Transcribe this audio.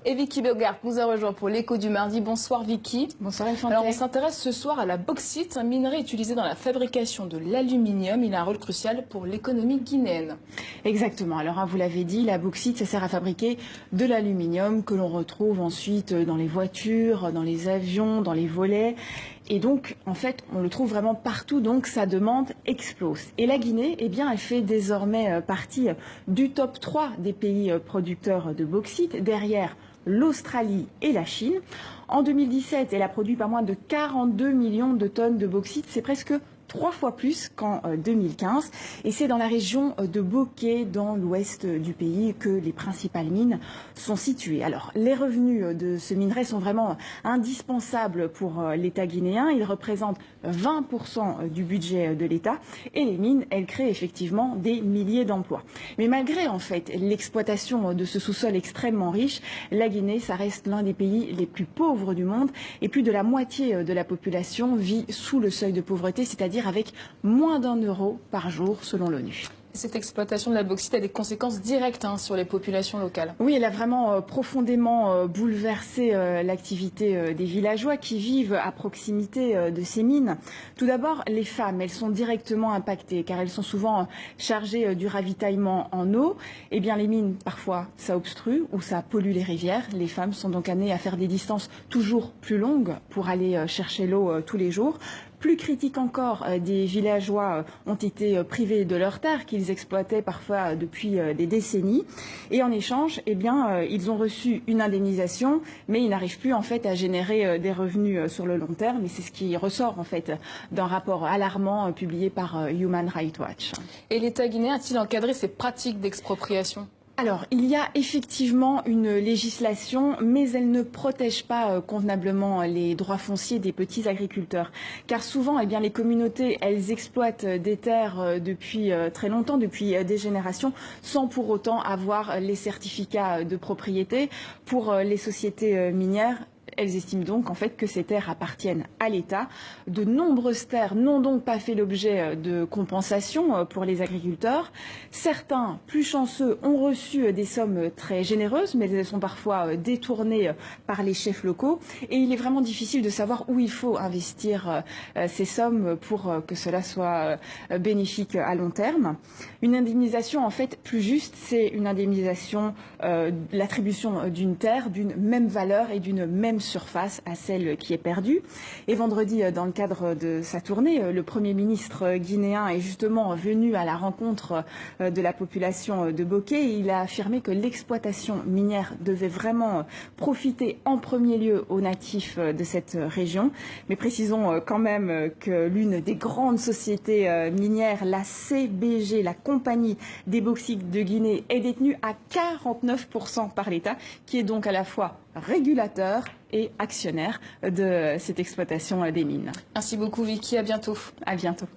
Et Vicky Bogart nous a rejoint pour l'écho du mardi. Bonsoir Vicky. Bonsoir Infantile. Alors on s'intéresse ce soir à la bauxite, un minerai utilisé dans la fabrication de l'aluminium. Il a un rôle crucial pour l'économie guinéenne. Exactement. Alors vous l'avez dit, la bauxite, ça sert à fabriquer de l'aluminium que l'on retrouve ensuite dans les voitures, dans les avions, dans les volets. Et donc, en fait, on le trouve vraiment partout, donc sa demande explose. Et la Guinée, eh bien, elle fait désormais partie du top 3 des pays producteurs de bauxite, derrière l'Australie et la Chine. En 2017, elle a produit pas moins de 42 millions de tonnes de bauxite, c'est presque 3 fois plus qu'en 2015. Et c'est dans la région de Bokeh, dans l'ouest du pays, que les principales mines sont situées. Alors, les revenus de ce minerai sont vraiment indispensables pour l'État guinéen. Ils représentent 20% du budget de l'État. Et les mines, elles créent effectivement des milliers d'emplois. Mais malgré, en fait, l'exploitation de ce sous-sol extrêmement riche, la Guinée, ça reste l'un des pays les plus pauvres du monde. Et plus de la moitié de la population vit sous le seuil de pauvreté, c'est-à-dire avec moins d'1 € par jour selon l'ONU. Cette exploitation de la bauxite a des conséquences directes sur les populations locales. Oui, elle a vraiment profondément bouleversé l'activité des villageois qui vivent à proximité de ces mines. Tout d'abord, les femmes, elles sont directement impactées car elles sont souvent chargées du ravitaillement en eau. Eh bien, les mines, parfois, ça obstrue ou ça pollue les rivières. Les femmes sont donc amenées à faire des distances toujours plus longues pour aller chercher l'eau tous les jours. Plus critique encore, des villageois ont été privés de leurs terres qu'ils exploitaient parfois depuis des décennies. Et en échange, eh bien, ils ont reçu une indemnisation, mais ils n'arrivent plus en fait à générer des revenus sur le long terme. Et c'est ce qui ressort en fait d'un rapport alarmant publié par Human Rights Watch. Et l'État guinéen a-t-il encadré ces pratiques d'expropriation ? Alors, il y a effectivement une législation, mais elle ne protège pas convenablement les droits fonciers des petits agriculteurs. Car souvent, eh bien, les communautés, elles exploitent des terres depuis très longtemps, depuis des générations, sans pour autant avoir les certificats de propriété. Pour les sociétés minières, elles estiment donc en fait que ces terres appartiennent à l'État. De nombreuses terres n'ont donc pas fait l'objet de compensation pour les agriculteurs. Certains, plus chanceux, ont reçu des sommes très généreuses, mais elles sont parfois détournées par les chefs locaux. Et il est vraiment difficile de savoir où il faut investir ces sommes pour que cela soit bénéfique à long terme. Une indemnisation en fait plus juste, c'est une indemnisation, l'attribution d'une terre d'une même valeur et d'une même surface à celle qui est perdue. Et vendredi, dans le cadre de sa tournée, le Premier ministre guinéen est justement venu à la rencontre de la population de Bokeh. Il a affirmé que l'exploitation minière devait vraiment profiter en premier lieu aux natifs de cette région. Mais précisons quand même que l'une des grandes sociétés minières, la CBG, la Compagnie des bauxites de Guinée, est détenue à 49% par l'État, qui est donc à la fois régulateur et actionnaire de cette exploitation des mines. Merci beaucoup Vicky, à bientôt. À bientôt.